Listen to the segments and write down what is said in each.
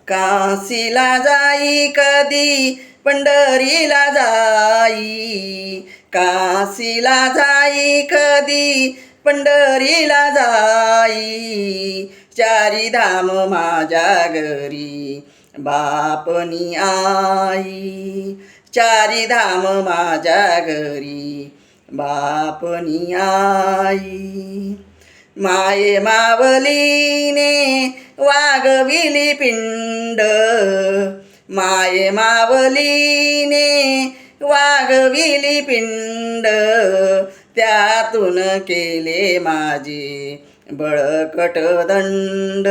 काशीला जाई कधी पंढरीला जाई, काशीला जाई कधी पंढरीला जाई, चारी धाम माझ्या घरी बापनी आई, चारी धाम माझ्या घरी बापनी आई. माये मावलीने वागविली पिंड, माये मावलीने वागविली पिंड, त्यातून केले माझे बळकट दंड,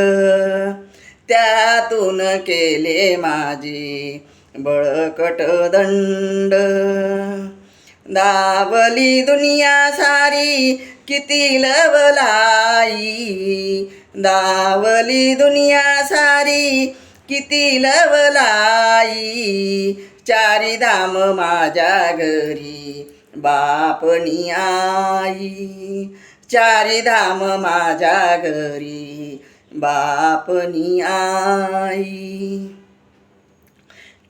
त्यातून केले माझे बळकट दंड. दावली दुनिया सारी किती लवलाई, दावली दुनिया सारी किती लवलाई, चारी धाम माझ्या घरी बापनी आई, चारी धाम माझ्या घरी बापनी आई.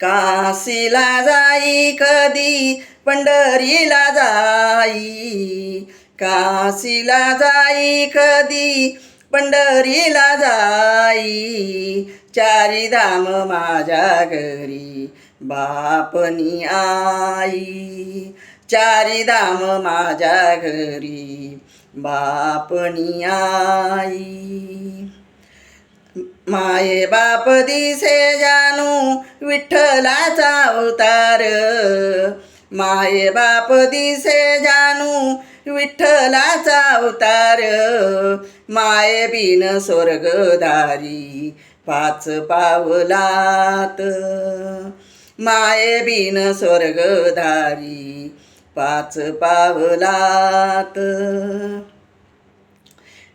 काशीला जाई कधी पंढरीला जाई, काशीला जाई कधी पंढरीला जाई, चारी धाम माझ्या घरी बापनी आई, चारी धाम माझ्या घरी बापनी आई. माये बाप दिसे जानू विठ्ठलाचा अवतार, माये बाप दिसे जानू विठ्ठलाचा अवतार, माये बिन स्वर्गदारी पाच पावलात, माये बिन स्वर्गदारी पाच पावलात.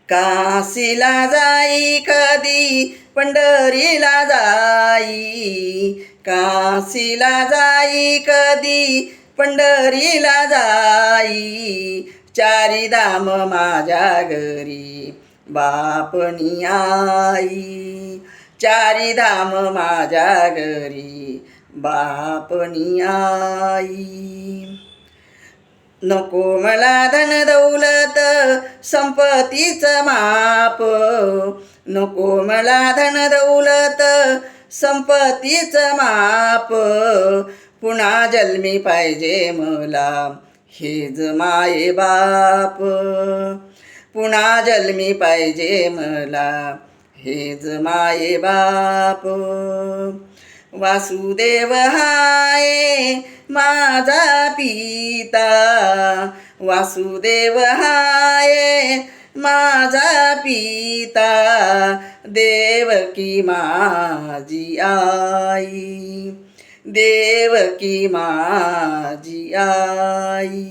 काशीला जाई कधी पंढरीला जाई, काशीला जाई कधी पंढरीला जाई, चारी धाम माझ्या घरी बापनी आई, चारी धाम माझ्या घरी बापनी आई. नको मला धन दौलत संपत्तीचं माप, नको मला धन दौलत संपत्तीचं माप, पुन्हा जन्मी पाहिजे मला हेज माये बाप, पुन्हा जन्मी पाहिजे मला हेज माये बाप. वासुदेव हाय माझा पिता, वासुदेव हाय माझा पिता, देवकी माझी आई, देवकी माझी आई.